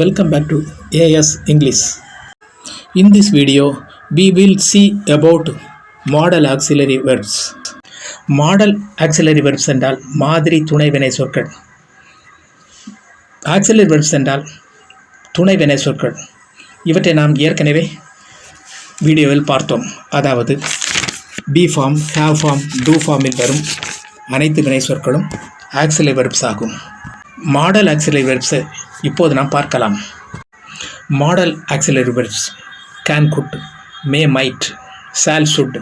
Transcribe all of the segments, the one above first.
Welcome back to AS English. In this video, we will see about modal auxiliary verbs. Modal auxiliary verbs என்றால் மாதிரி துணை வினை சொற்கள். Auxiliary verbs என்றால் துணை வினை சொற்கள். இவற்றை நாம் ஏற்கனவே வீடியோவில் பார்த்தோம். அதாவது be form, have form, do formில் வரும் அனைத்து வினை சொற்களும் auxiliary verbs ஆகும். மாடல் auxiliary verbs இப்போது நாம் பார்க்கலாம். Model auxiliary verbs can, could, may, might, shall, should,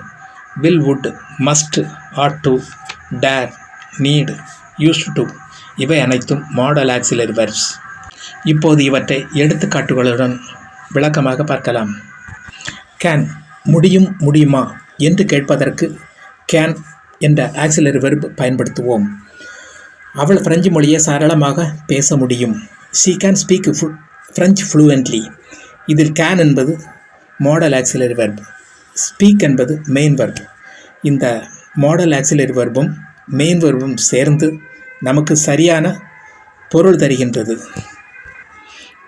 will, would, must, ought to, dare, need, used to இவை அனைத்தும் மாடல் auxiliary verbs. இப்போது இவற்றை எடுத்துக்காட்டுகளுடன் விளக்கமாக பார்க்கலாம். can முடியும் முடியுமா என்று கேட்பதற்கு can என்ற auxiliary verb பயன்படுத்துவோம். அவள் பிரெஞ்சு மொழியை சரளமாக பேச முடியும். She can speak French fluently. இதில் can என்பது மாடல் auxiliary verb, speak என்பது மெயின் verb. இந்த மாடல் auxiliary verbும் மெயின் verbும் சேர்ந்து நமக்கு சரியான பொருள் தருகின்றது.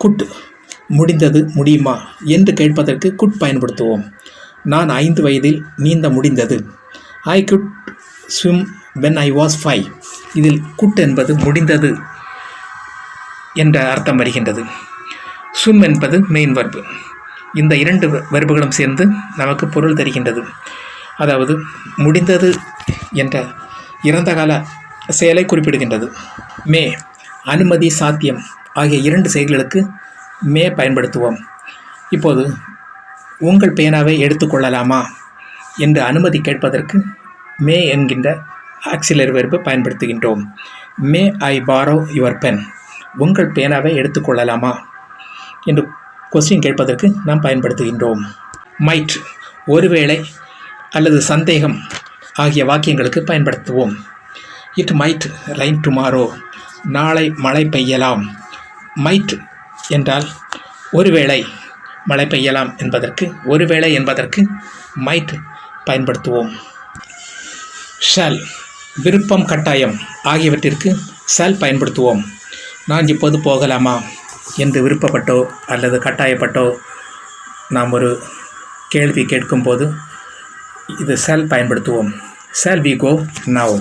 could முடிந்தது முடியுமா என்று கேட்பதற்கு could பயன்படுத்துவோம். நான் 5 வயதில் நீந்த முடிந்தது. I could swim when I was 5. இதில் could என்பது முடிந்தது என்ற அர்த்தம் வருகின்றது. swim என்பது மெயின் verb. இந்த இரண்டு வெர்புகளும் சேர்ந்து நமக்கு பொருள் தருகின்றது. அதாவது முடிந்தது என்ற இறந்த கால செயலை குறிப்பிடுகின்றது. மே அனுமதி சாத்தியம் ஆகிய இரண்டு செயல்களுக்கு மே பயன்படுத்துவோம். இப்போது உங்கள் பேனாவை எடுத்துக்கொள்ளலாமா என்று அனுமதி கேட்பதற்கு மே என்கின்ற auxiliary verb பயன்படுத்துகின்றோம். மே ஐ borrow your pen? உங்கள் பேனாவை எடுத்துக்கொள்ளலாமா என்று கொஸ்டின் கேட்பதற்கு நாம் பயன்படுத்துகின்றோம். மைட் ஒருவேளை அல்லது சந்தேகம் ஆகிய வாக்கியங்களுக்கு பயன்படுத்துவோம். It might rain tomorrow. நாளை மழை பெய்யலாம். மைட் என்றால் ஒருவேளை மழை பெய்யலாம் என்பதற்கு, ஒருவேளை என்பதற்கு மைட் பயன்படுத்துவோம். ஷால் விருப்பம் கட்டாயம் ஆகியவற்றிற்கு ஷால் பயன்படுத்துவோம். நான் இப்போது போகலாமா என்று விருப்பப்பட்டோ அல்லது கட்டாயப்பட்டோ நாம் ஒரு கேள்வி கேட்கும்போது இது ஷால் பயன்படுத்துவோம். Shall we go now?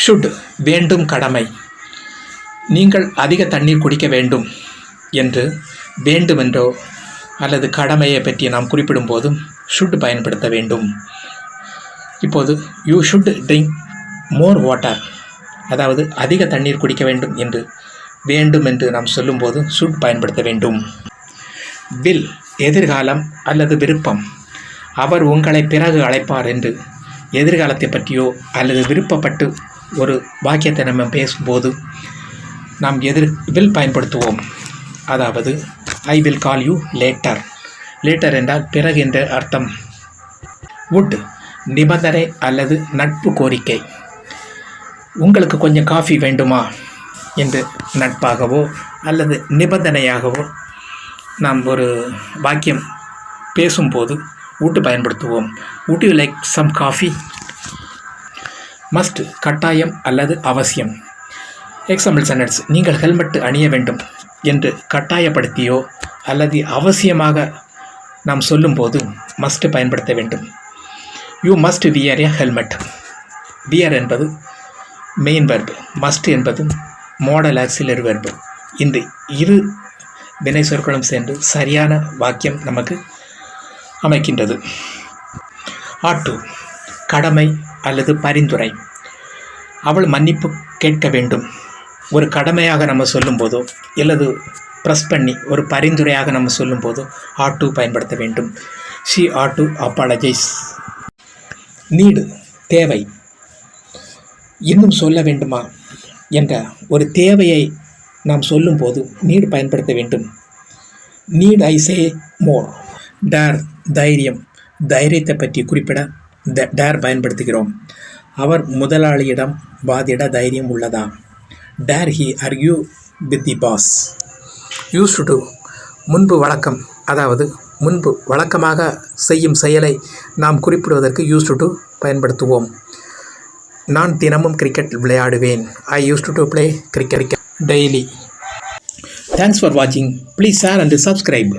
Should வேண்டும் கடமை. நீங்கள் அதிக தண்ணீர் குடிக்க வேண்டும் என்று வேண்டுமென்றோ அல்லது கடமையை பற்றி நாம் குறிப்பிடும் போதும் ஷுட் பயன்படுத்த வேண்டும். இப்போது you should drink more water, அதாவது அதிக தண்ணீர் குடிக்க வேண்டும் என்று நாம் சொல்லும்போது ஷுட் பயன்படுத்த வேண்டும். வில் எதிர்காலம் அல்லது விருப்பம். அவர் உங்களை பிறகு அழைப்பார் என்று எதிர்காலத்தை பற்றியோ அல்லது விருப்பப்பட்டு ஒரு வாக்கியத்தை நம்ம பேசும்போது நாம் வில் பயன்படுத்துவோம். அதாவது I will call you later. Later என்றால் பிறகு என்ற அர்த்தம். வுட் நிபந்தனை அல்லது நட்பு கோரிக்கை. உங்களுக்கு கொஞ்சம் காஃபி வேண்டுமா என்று நட்பாகவோ அல்லது நிபந்தனையாகவோ நாம் ஒரு வாக்கியம் பேசும்போது வுட் பயன்படுத்துவோம். Would you like some coffee? Must கட்டாயம் அல்லது அவசியம். எக்ஸாம்பிள் சென்டென்ஸ்: நீங்கள் ஹெல்மெட் அணிய வேண்டும் என்று கட்டாயப்படுத்தியோ அல்லது அவசியமாக நாம் சொல்லும்போது மஸ்ட் பயன்படுத்த வேண்டும். You must wear a helmet. Wear என்பது மெயின் verb, மஸ்ட் என்பது மாடல் auxiliary verb. இந்த இரு வினை சொற்களும் சேர்ந்து சரியான வாக்கியம் நமக்கு அமைக்கின்றது. ought to கடமை அல்லது பரிந்துரை. அவள் மன்னிப்பு கேட்க வேண்டும் ஒரு கடமையாக நம்ம சொல்லும்போதோ அல்லது ப்ரெஸ் பண்ணி ஒரு பரிந்துரையாக நம்ம சொல்லும்போதோ ought to பயன்படுத்த வேண்டும். she ought to apologize. Need தேவை. இன்னும் சொல்ல வேண்டுமா என்ற ஒரு தேவையை நாம் சொல்லும்போது நீடு பயன்படுத்த வேண்டும். நீட் ஐ சே மோர். டேர் தைரியம், தைரியத்தை பற்றி குறிப்பிட டேர் பயன்படுத்துகிறோம். அவர் முதலாளியிடம் வாதிட தைரியம் உள்ளதா? Dare he argue with the boss? Used to முன்பு வழக்கம், அதாவது முன்பு வழக்கமாக செய்யும் செயலை நாம் குறிப்பிடுவதற்கு யூஸ்டு டு பயன்படுத்துவோம். நான் தினமும் கிரிக்கெட் விளையாடுவேன். I used to play cricket daily. Thanks for watching. Please share and subscribe.